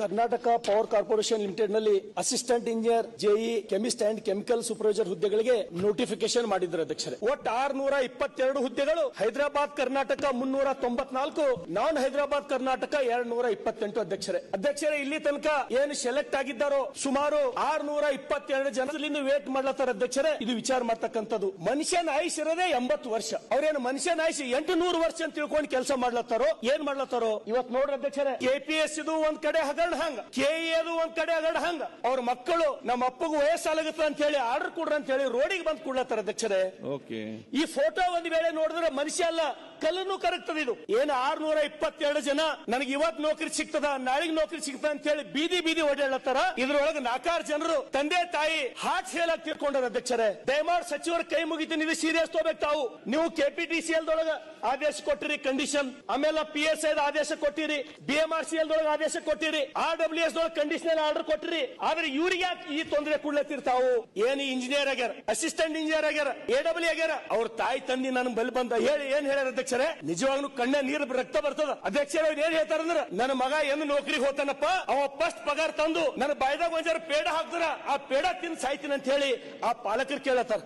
Karnataka power corporation limited ನಲ್ಲಿ assistant engineer, JE, chemist and chemical supervisor ಹುದ್ದೆಗಳಿಗೆ notification ಮಾಡಿದ್ರು ಅಧ್ಯಕ್ಷರೇ. ಒಟ್ಟು 622 ಹುದ್ದೆಗಳು. ಹೈದರಾಬಾದ್ ಕರ್ನಾಟಕ 394, ನಾನ್ ಹೈದರಾಬಾದ್ ಕರ್ನಾಟಕ 228 ಅಧ್ಯಕ್ಷರೇ. ಇಲ್ಲಿ ತನಕ ಏನು ಸೆಲೆಕ್ಟ್ ಆಗಿದ್ದಾರೋ ಸುಮಾರು 622 ಜನರಿಂದ ವೇಟ್ ಮಾಡ್ಲತ್ತಾರ ಅಧ್ಯಕ್ಷರೇ. ಇದು ವಿಚಾರ ಮಾಡ್ತಕ್ಕಂಥದ್ದು. ಮನುಷ್ಯನ ಆಯುಷ್ ಇರೋದೇ 80 ವರ್ಷ. ಅವ್ರೇನು ಮನುಷ್ಯನ ಆಯುಷ್ 800 ವರ್ಷ ಅಂತ ತಿಳ್ಕೊಂಡು ಕೆಲಸ ಮಾಡ್ಲತ್ತಾರೋ ಏನ್ ಮಾಡ್ಲತ್ತಾರೋ ಇವತ್ತು ನೋಡ್ರಿ ಅಧ್ಯಕ್ಷರೇ. ಕೆಪಿಎಸ್ ಇದು ಒಂದ್ ಕಡೆ ಹಗರಣ ಹಂಗ, ಕೆಇಎದು ಒಂದ್ ಕಡೆ ಹಗರಣ ಹಂಗ. ಅವ್ರ ಮಕ್ಕಳು ನಮ್ಮ ಅಪ್ಪಗೂ ವಯಸ್ಸಾಗತ್ತ ಅಂತ ಹೇಳಿ ಆರ್ಡರ್ ಕೊಡ್ರ ಅಂತ ಹೇಳಿ ರೋಡಿಗೆ ಬಂದ್ ಕೊಡ್ಲತ್ತಾರ ಅಧ್ಯಕ್ಷರೇ. ಈ ಫೋಟೋ ಒಂದ್ ವೇಳೆ ನೋಡಿದ್ರೆ ಮನುಷ್ಯ ಅಲ್ಲ, ಕಲ್ಲನ್ನು ಕರಗ್ತದೆ. ಇದು ಏನು 622 ಜನ ನನಗೆ ಇವತ್ತು ನೌಕರಿ ಸಿಗ್ತದ, ನಾಳೆಗೆ ನೌಕರಿ ಸಿಗ್ತದ ಅಂತ ಹೇಳಿ ಬೀದಿ ಬೀದಿ ಓಡಾಡ್ಲತ್ತಾರ. ಇದ್ರೊಳಗೆ 4 ಜನರು ತಂದೆ ತಾಯಿ ಹಾರ್ಟ್ ಫೇಲ್ ಆಗಿ ತೀರ್ಕೊಂಡಾರ ಅಧ್ಯಕ್ಷರೇ. ದಯಮಾಡಿ ಸಚಿವರ ಕೈ ಮುಗಿತೀನಿ, ಇದು ಸೀರಿಯಸ್ ತಗೋಬೇಕು ತಾವು. ನೀವು ಕೆಪಿಟಿಸಿಎಲ್ ದೊಳಗ ಆದೇಶ ಕೊಟ್ಟಿರಿ ಕಂಡೀಷನ್, ಆಮೇಲೆ PSI ಆದೇಶ ಕೊಟ್ಟಿರಿ, BMRCL ದೊಳಗ ಆದೇಶ ಕೊಟ್ಟಿರಿ, RWS ದೊಳಗ ಕಂಡೀಷನಲ್ ಆರ್ಡರ್ ಕೊಟ್ಟಿರಿ. ಆದ್ರೆ ಇವ್ರಿಗೆ ಯಾಕೆ ಈ ತೊಂದರೆ ಕೊಡ್ಲತ್ತಿರ್ತಾವು? ಏನು ಇಂಜಿನಿಯರ್ ಆಗ್ಯಾರ, ಅಸಿಸ್ಟೆಂಟ್ ಇಂಜಿನಿಯರ್ ಆಗ್ಯಾರ, AW ಆಗ್ಯಾರ. ಅವ್ರ ತಾಯಿ ತಂದಿ ನನ್ ಬಲ್ಲಿ ಬಂದ ಹೇಳಿ ಏನ್ ಹೇಳ್ಯಾರ ಅಧ್ಯಕ್ಷರೇ? ನಿಜವಾಗ್ಲೂ ಕಣ್ಣ ನೀರು ರಕ್ತ ಬರ್ತದ ಅಧ್ಯಕ್ಷರೇ. ಏನ್ ಹೇಳ್ತಾರಂದ್ರ, ನನ್ನ ಮಗ ಏನು ನೌಕರಿಗೆ ಹೋತಾನಪ್ಪ, ಅವ ಫಸ್ಟ್ ಪಗಾರ ತಂದು ನನ್ನ ಬಾಯ್ದಾಗ ಒಂಜಾರ ಪೇಡ ಹಾಕ್ತಾರ, ಆ ಪೇಡ ತಿಂದು ಸಾಯ್ತೀನಿ ಅಂತ ಹೇಳಿ ಆ ಪಾಲಕರು ಕೇಳತ್ತಾರ.